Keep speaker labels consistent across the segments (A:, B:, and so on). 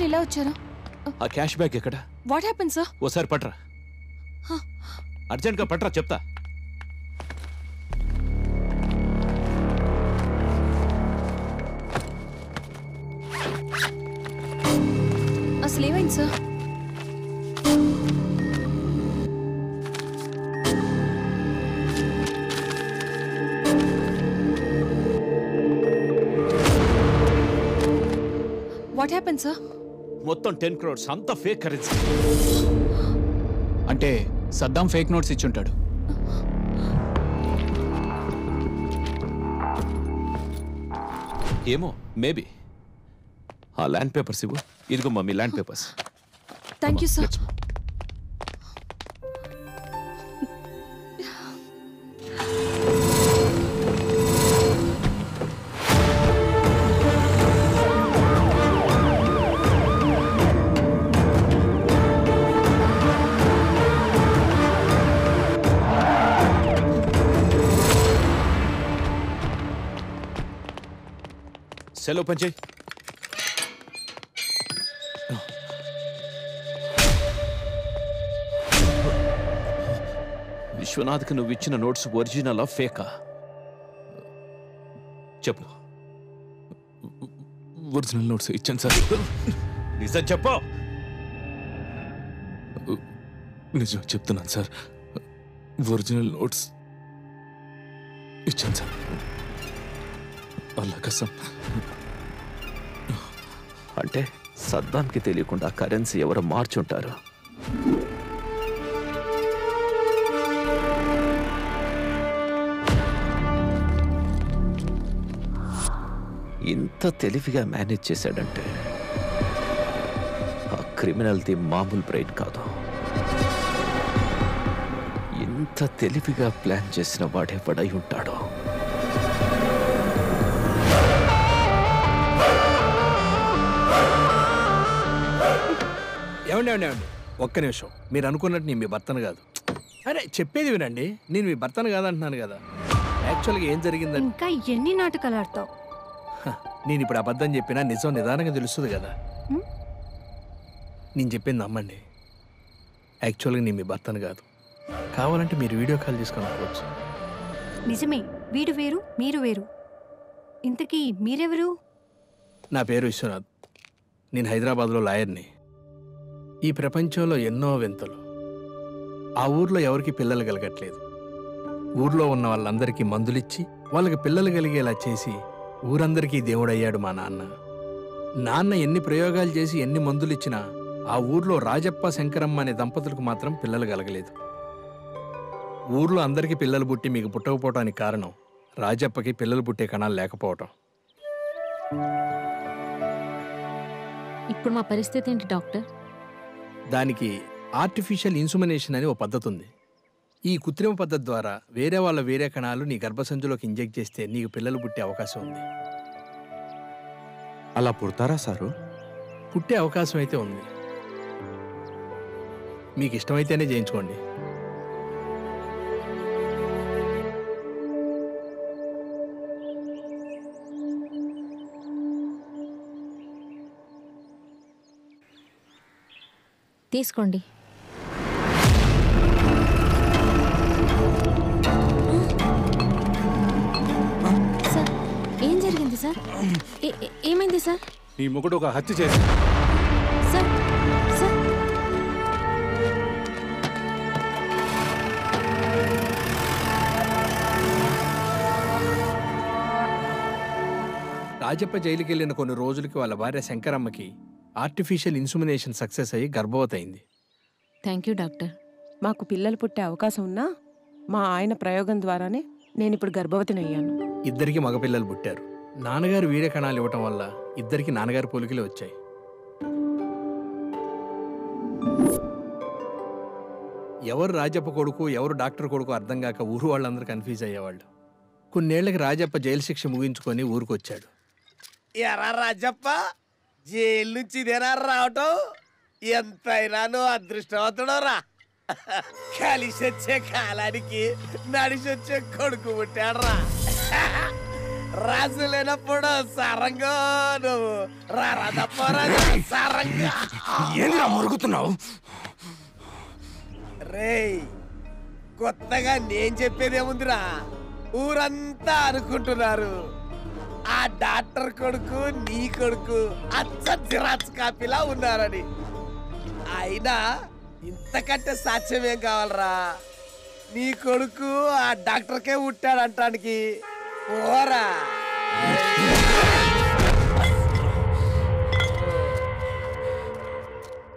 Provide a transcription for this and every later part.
A: ఇలా వచ్చారు?
B: ఆ క్యాష్ బ్యాగ్ ఎక్కడ?
A: What happen sir?
B: ఓసారి పట్రా, అర్జెంట్గా పట్రా, చెప్తా.
A: అసలు ఏమైంది సార్? What happen sir?
B: మొత్తం 10 crores అంతా ఫేక్ కరెన్సీ.
C: అంటే సద్దాం ఫేక్ నోట్స్ ఇచ్చుంటాడు.
B: ఏమో, మేబీ. ఆ ల్యాండ్ పేపర్స్ ఇవ్వు. ఇదిగో mummy land papers.
A: Thank you sir.
B: Cell open చేయి. విశ్వనాథ్కి నువ్వు ఇచ్చిన నోట్స్ ఒరిజినలా ఫేకా? చెప్పు.
C: ఒరిజినల్ నోట్స్ ఇచ్చాను సార్.
B: నిజం చెప్పు.
C: నిజం చెప్తున్నాను సార్, ఒరిజినల్ నోట్స్ ఇచ్చాను సార్. అల్లా కసం.
B: అంటే సద్దాంకి తెలియకుండా కరెన్సీ ఎవరు మార్చుంటారు. ఇంత తెలివిగా మేనేజ్ చేశాడంటే ఆ క్రిమినల్ది మామూలు బ్రెయిన్ కాదు. ఇంత తెలివిగా ప్లాన్ చేసిన వాడే పడై ఉంటాడో.
D: ఏమండి ఒక్క నిమిషం. మీరు అనుకున్నట్టు నేను మీ భర్తను కాదు. అరే చెప్పేది వినండి, నేను మీ భర్తను కాదంటున్నాను కదా. యాక్చువల్గా ఏం జరిగిందంటే,
E: ఇంకా ఎన్ని నాటకాలు ఆడతావు?
D: నేను ఇప్పుడు అబద్ధం చెప్పినా నిజం నిదానంగా తెలుస్తుంది కదా. నేను చెప్పింది నమ్మండి. యాక్చువల్గా నేను మీ భర్తను కాదు. కావాలంటే మీరు వీడియో కాల్ తీసుకొని అనుకోవచ్చు.
E: నిజమే, వీడు వేరు మీరు వేరు. ఇంతకీ మీరెవరు?
D: నా పేరు విశ్వనాథ్. నేను హైదరాబాద్లో లాయర్ని. ఈ ప్రపంచంలో ఎన్నో వింతలు. ఆ ఊర్లో ఎవరికి పిల్లలు కలగట్లేదు. ఊర్లో ఉన్న వాళ్ళందరికీ మందులిచ్చి వాళ్ళకి పిల్లలు కలిగేలా చేసి ఊరందరికీ దేవుడయ్యాడు మా నాన్న. నాన్న ఎన్ని ప్రయోగాలు చేసి ఎన్ని మందులు ఇచ్చినా ఆ ఊర్లో రాజప్ప శంకరమ్మ అనే దంపతులకు మాత్రం పిల్లలు కలగలేదు. ఊర్లో అందరికీ పిల్లలు పుట్టి మీకు పుట్టకపోవటానికి కారణం రాజప్పకి పిల్లలు పుట్టే కణాలు లేకపోవటం.
F: ఇప్పుడు మా పరిస్థితి ఏంటి డాక్టర్?
D: దానికి ఆర్టిఫిషియల్ ఇన్సుమినేషన్ అని ఓ పద్ధతి ఉంది. ఈ కృత్రిమ పద్ధతి ద్వారా వేరే కణాలు నీ గర్భసంచిలోకి ఇంజెక్ట్ చేస్తే నీకు పిల్లలు పుట్టే అవకాశం ఉంది.
G: అలా పుడతారా సారు?
D: పుట్టే అవకాశం అయితే ఉంది. మీకు ఇష్టమైతేనే చేయించుకోండి.
F: తీసుకోండి. సార్ ఏం జరిగింది సార్? ఏమైంది సార్?
G: నీ మొగుడు ఒక హత్య చేసి.
F: సార్ సార్
D: రాజప్ప జైలుకి వెళ్ళిన కొన్ని రోజులకి వాళ్ళ భార్య శంకరమ్మకి ఆర్టిఫిషియల్ ఇన్సుమినేషన్ సక్సెస్ అయ్యి గర్భవతి అయింది.
F: Thank you doctor.
H: మాకు పిల్లలు పుట్టే అవకాశం ఉన్నా మా ఆయన ప్రయోగం ద్వారానే నేను ఇప్పుడు గర్భవతిని అయ్యాను.
D: ఇద్దరికి మగపిల్లలు పుట్టారు. నాన్నగారు వీర్య కణాలు ఇవ్వటం వల్ల ఇద్దరికి నాన్నగారి పోలికలే వచ్చాయి. ఎవరు రాజప్ప కొడుకు ఎవరు డాక్టర్ కొడుకు అర్థం కాక ఊరు వాళ్ళందరూ కన్ఫ్యూజ్ అయ్యేవాళ్ళు. కొన్నేళ్లకి రాజప్ప జైలు శిక్ష ముగించుకొని ఊరికొచ్చాడు.
I: ఎరా రాజప్ప, జైలు నుంచి ఇదేనా రావటం? ఎంతైనా నువ్వు అదృష్టవంతుడోరా. కలిసి వచ్చే కాలానికి నడిచి వచ్చే కొడుకు పుట్టాడరా. రాజు లేనప్పుడు సారంగా నువ్వు సారంగా
D: ఏందిరా మురుగుతున్నావు?
I: రేయ్ కొత్తగా నేను చెప్పేదేముందిరా, ఊరంతా అనుకుంటున్నారు ఆ డాక్టర్ కొడుకు నీ కొడుకు అచ్చ జిరాక్స్ కాపీలా ఉన్నారని. అయినా ఇంతకంటే సాక్ష్యం ఏం కావాలరా? నీ కొడుకు ఆ డాక్టర్కే పుట్టాడంటానికి ఓరా.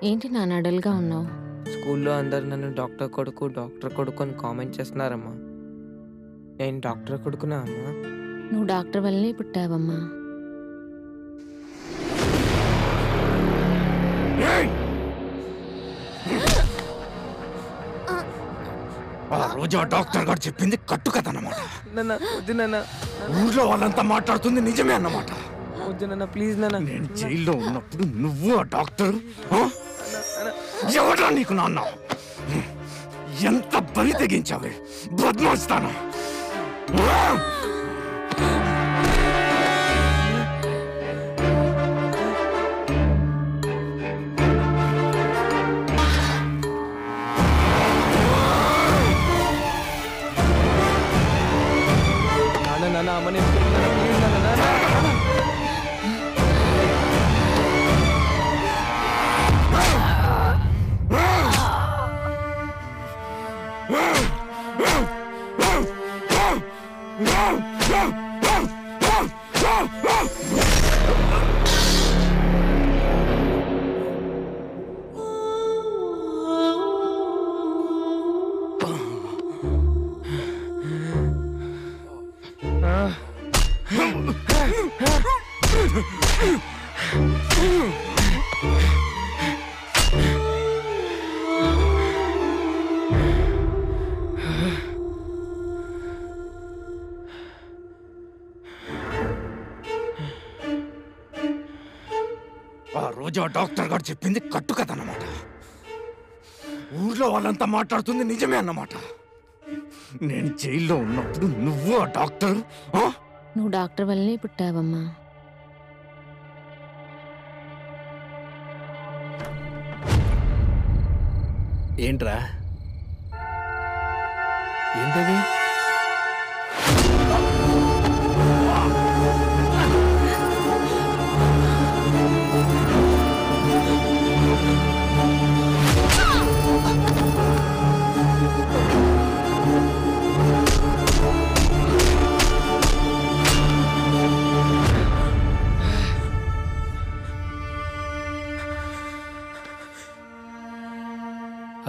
F: ఏంటి నాన్న డల్గా ఉన్నావు?
J: స్కూల్లో అందరు నన్ను డాక్టర్ కొడుకు అని కామెంట్ చేస్తున్నారమ్మా. నేను డాక్టర్ కొడుకునా అమ్మా?
F: నువ్వు డాక్టర్ వల్లనే పుట్టావమ్మా.
D: ఆ రోజు ఆ డాక్టర్ గారు చెప్పింది కట్టు కథ అన్నమాట.
J: నాన్న వద్దు నాన్న,
D: ఊర్లో వాళ్ళంతా మాట్లాడుతుంది నిజమే అన్నమాట.
J: వద్దు నాన్న, ప్లీజ్ నాన్న.
D: నేను జైల్లో ఉన్నప్పుడు నువ్వు ఆ డాక్టర్ ఎవరా నీకు నాన్న? ఎంత బలి తెగించావే బద్మాస్తానా!
J: నాన్న అమ్మని ప్లీజ్ నాన్న.
D: ఆ రోజు ఆ డాక్టర్ గారు చెప్పింది కట్టు కథ అన్నమాట. ఊర్లో వాళ్ళంతా మాట్లాడుతుంది నిజమే అన్నమాట. నేను జైల్లో ఉన్నప్పుడు నువ్వు ఆ డాక్టర్
F: నువ్వు డాక్టర్ వల్లనే పుట్టావమ్మా.
D: ఏంట్రా ఏంటది?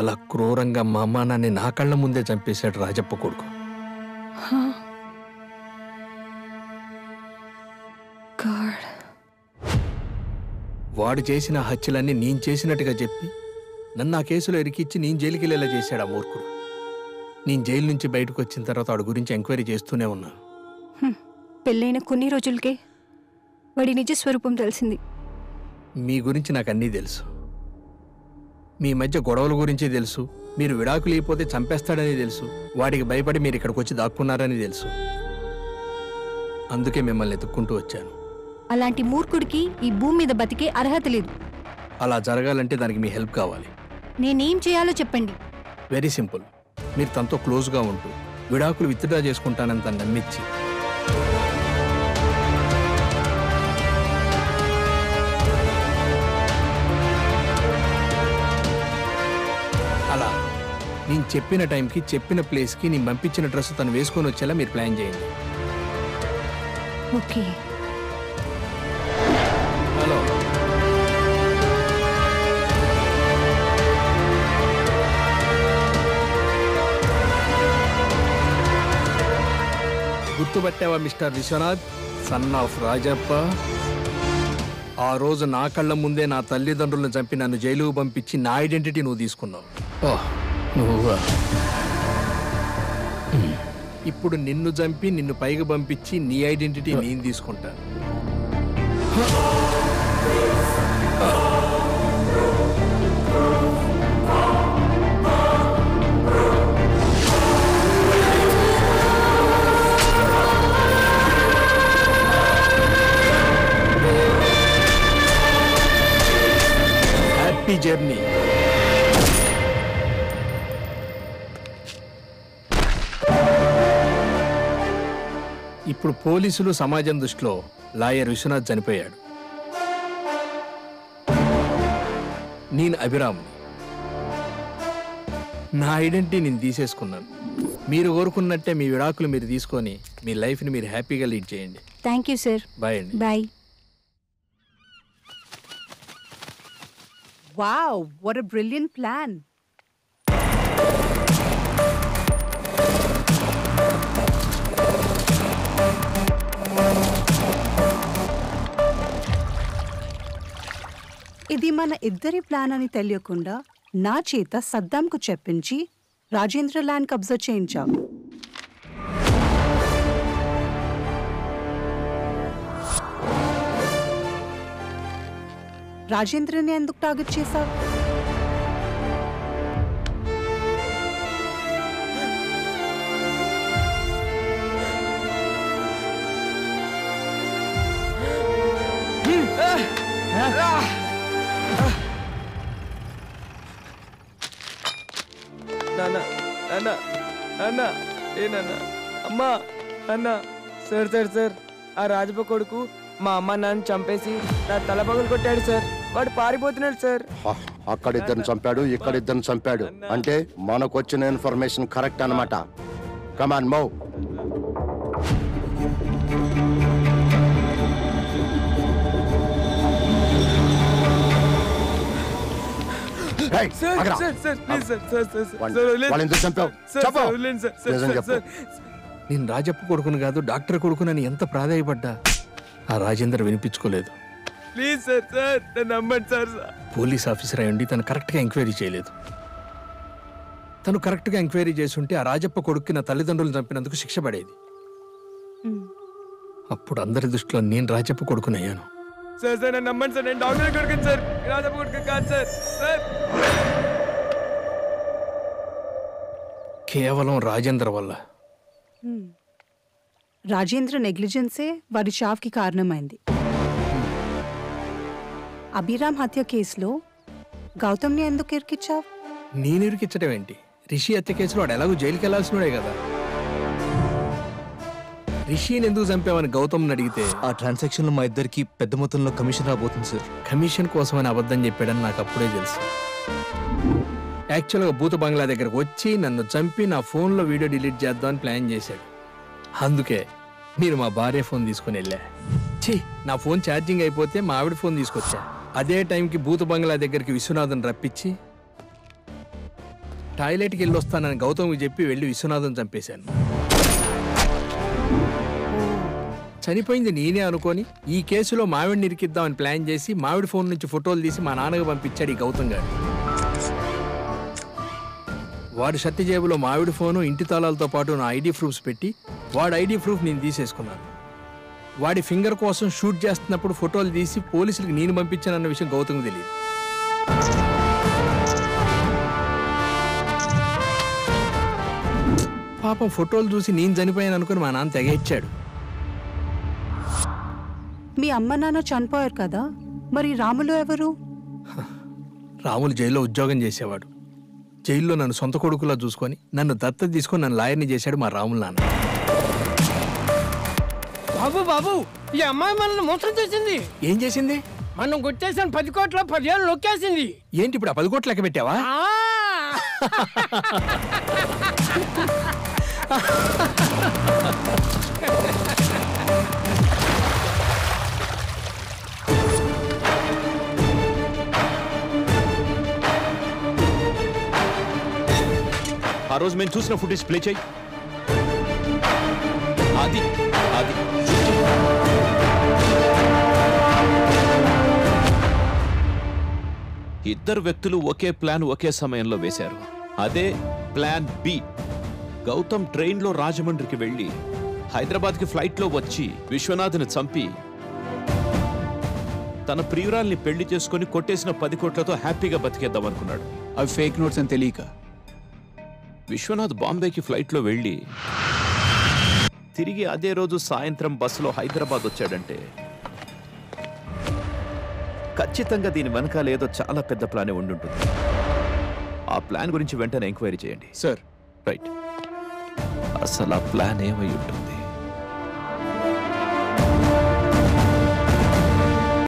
D: అలా క్రూరంగా మా అమ్మ నాన్ని నా కళ్ళ ముందే చంపేశాడు రాజప్ప కొడుకు. వాడు చేసిన హత్యలన్నీ నేను చేసినట్టుగా చెప్పి నన్ను ఆ కేసులో ఇరికిచ్చి నేను జైలుకి వెళ్ళేలా చేశాడు ఆ మూర్ఖుడు. నేను జైలు నుంచి బయటకు వచ్చిన తర్వాత వాడి గురించి ఎంక్వైరీ చేస్తూనే ఉన్నాను.
E: పెళ్ళైన కొన్ని రోజులకే వాడి నిజ స్వరూపం తెలిసింది.
D: మీ గురించి నాకు అన్నీ తెలుసు. మీ మధ్య గొడవల గురించి తెలుసు. మీరు విడాకులు అయిపోతే చంపేస్తాడని తెలుసు. వాడికి భయపడి మీరు ఇక్కడికి వచ్చి దాక్కున్నారని తెలుసు. అందుకే మిమ్మల్ని ఎత్తుక్కుంటూ వచ్చాను.
E: అలాంటి మూర్ఖుడికి ఈ భూమి మీద బతికే అర్హత లేదు.
D: అలా జరగాలంటే దానికి మీ హెల్ప్ కావాలి.
E: నేనేం చేయాలో చెప్పండి.
D: Very simple. మీరు తనతో క్లోజ్గా ఉంటూ విడాకులు విత్డ్రా చేసుకుంటానని తను నమ్మించి అలా నేను చెప్పిన టైంకి చెప్పిన ప్లేస్కి నేను పంపించిన డ్రెస్ తను వేసుకొని వచ్చేలా మీరు ప్లాన్ చేయండి.
E: ఓకే.
D: హలో, గుర్తుపట్టావా mister Vishwanath, son of Rajappa? ఆ రోజు నా కళ్ళ ముందే నా తల్లిదండ్రులను చంపి నన్ను జైలుకు పంపించి నా ఐడెంటిటీ నువ్వు తీసుకున్నావు. నువ్వా? ఇప్పుడు నిన్ను చంపి నిన్ను పైకి పంపించి నీ ఐడెంటిటీ నేను తీసుకుంటాను. జర్నీ. ఇప్పుడు పోలీసులు సమాజం దృష్టిలో లాయర్ విశ్వనాథ్ చనిపోయాడు. నేను అభిరామ్ని. నా ఐడెంటిటీ నేను తీసేసుకున్నాను. మీరు కోరుకున్నట్టే మీ విడాకులు మీరు తీసుకొని మీ లైఫ్ని మీరు హ్యాపీగా లీడ్ చేయండి.
E: Thank you sir.
D: బాయ్ అండి.
E: Bye.
K: Wow, what a brilliant plan. ఇది మన ఇద్దరి ప్లాన్ అని తెలియకుండా నా చేత సద్దాంకు చెప్పించి రాజేంద్ర ల్యాండ్ కబ్జా చేయించావు. రాజేంద్రని ఎందుకు టార్గెట్ చేశావు?
J: నాన్న నాన్న నాన్న ఏ నాన్న అమ్మా అన్న సార్ సార్ సార్ ఆ రాజప్ప కొడుకు మా అమ్మ నాన్న చంపేసి నా తల పగలు కొట్టాడు సార్. వాడు పారిపోతున్నాడు సార్.
L: అక్కడిద్దరిని చంపాడు, ఇక్కడిద్దరిని చంపాడు అంటే మనకు వచ్చిన ఇన్ఫర్మేషన్ కరెక్ట్ అన్నమాట. Come on move.
D: నేను రాజప్ప కొడుకును కాదు డాక్టర్ కొడుకునని ఎంత ప్రాధాయపడ్డా ఆ రాజేందర్ వినిపించుకోలేదు.
J: ప్లీజ్ సార్ సార్ నన్ను నమ్మండి సార్.
D: పోలీస్ ఆఫీసర్ అయ్యండి తను కరెక్ట్గా ఎంక్వైరీ చేయలేదు. తను కరెక్ట్గా ఎంక్వైరీ చేస్తుంటే ఆ రాజప్ప కొడుక్కి నా తల్లిదండ్రులు చంపినందుకు శిక్ష పడేది. అప్పుడు అందరి దృష్టిలో నేను రాజప్ప కొడుకునయ్యాను.
J: సార్ సార్ నన్ను నమ్మండి సార్. నేను డాక్టర్ కొడుకుని సార్, రాజప్ప కొడుకు కాదు సార్. సార్
D: కేవలం రాజేంద్ర వల్ల.
K: రాజేంద్ర నెగ్లిజెన్సే వారి చావుకి కారణమైంది. అభిరామ్ హత్య కేసులో గౌతమ్ని ఎందుకు ఇరికిచ్చావు?
D: నేను ఇరికిచ్చడం ఏంటి? రిషి హత్య కేసులో వాడు ఎలాగో జైలుకి వెళ్లాల్సినోడే కదా. రిషిని ఎందుకు చంపామని గౌతమ్ని అడిగితే
C: ఆ ట్రాన్సాక్షన్ లో మా ఇద్దరికి పెద్ద మొత్తంలో కమిషన్ రాబోతుంది సార్.
D: కమిషన్ కోసమని అబద్ధం చెప్పాడని నాకు అప్పుడే తెలుసు. యాక్చువల్గా భూత బంగ్లా దగ్గరకు వచ్చి నన్ను చంపి నా ఫోన్లో వీడియో డిలీట్ చేద్దామని ప్లాన్ చేశాడు. అందుకే నేను మా భార్య ఫోన్ తీసుకుని వెళ్ళా. నా ఫోన్ ఛార్జింగ్ అయిపోతే మా ఆవిడ ఫోన్ తీసుకొచ్చా. అదే టైంకి భూత బంగ్లా దగ్గరికి విశ్వనాథన్ రప్పించి టాయిలెట్కి వెళ్ళి వస్తానని గౌతమ్కి చెప్పి వెళ్ళి విశ్వనాథన్ చంపేశాను. చనిపోయింది నేనే అనుకొని ఈ కేసులో మావిడిని ఇరికిద్దామని ప్లాన్ చేసి మావిడి ఫోన్ నుంచి ఫోటోలు తీసి మా నాన్నకు పంపించాడు ఈ గౌతమ్ గారు. వాడి షర్ట్ జేబులో మావిడి ఫోను, ఇంటి తాళాలతో పాటు నా ఐడి ప్రూఫ్స్ పెట్టి వాడి ఐడి ప్రూఫ్ నేను తీసేసుకున్నాను. వాడి ఫింగర్ కోసం షూట్ చేస్తున్నప్పుడు ఫోటోలు తీసి పోలీసులకు నేను పంపించానన్న విషయం గౌతమ్కి తెలియదు. పాపం ఫోటోలు చూసి నేను చనిపోయాను అనుకుని మా నాన్న తెగ ఇచ్చాడు.
K: మీ అమ్మ నాన్న చనిపోయారు కదా, మరి రాములు ఎవరు?
D: రాములు జైల్లో ఉద్యోగం చేసేవాడు. జైల్లో నన్ను సొంత కొడుకులా చూసుకొని నన్ను దత్తత తీసుకొని నన్ను లాయర్ని చేశాడు మా రాములు నాన్న.
M: బాబు బాబు ఈ అమ్మాయి మనల్ని మోసం చేసింది.
D: ఏం చేసింది?
M: మనం కొట్టేసిన 10 కోట్ల 10 ఏళ్ళు నొక్కేసింది.
D: ఏంటి ఇప్పుడు ఆ 10 కోట్లు లెక్క పెట్టావా?
B: ఆ రోజు మేము చూసిన ఫుటేజ్ ప్లే చేయి. అది అది ఇద్దరు వ్యక్తులు ఒకే ప్లాన్ ఒకే సమయంలో వేశారు. అదే ప్లాన్ బి. గౌతమ్ ట్రైన్లో రాజమండ్రికి వెళ్ళి హైదరాబాద్కి ఫ్లైట్లో వచ్చి విశ్వనాథ్ని చంపి తన ప్రియురాల్ని పెళ్లి చేసుకుని కొట్టేసిన 10 కోట్లతో హ్యాపీగా బతికేద్దాం అనుకున్నాడు.
C: అవి ఫేక్ నోట్స్ అని తెలియక
B: విశ్వనాథ్ బాంబేకి ఫ్లైట్లో వెళ్ళి తిరిగి అదే రోజు సాయంత్రం బస్సులో హైదరాబాద్ వచ్చాడంటే ఖచ్చితంగా దీని వెనకాల ఏదో చాలా పెద్ద ప్లానే ఉండుంటుంది. ఆ ప్లాన్ గురించి వెంటనే ఎంక్వైరీ చేయండి.
C: సార్.
B: రైట్. అసలు ఆ ప్లాన్ ఏమై ఉంటుంది?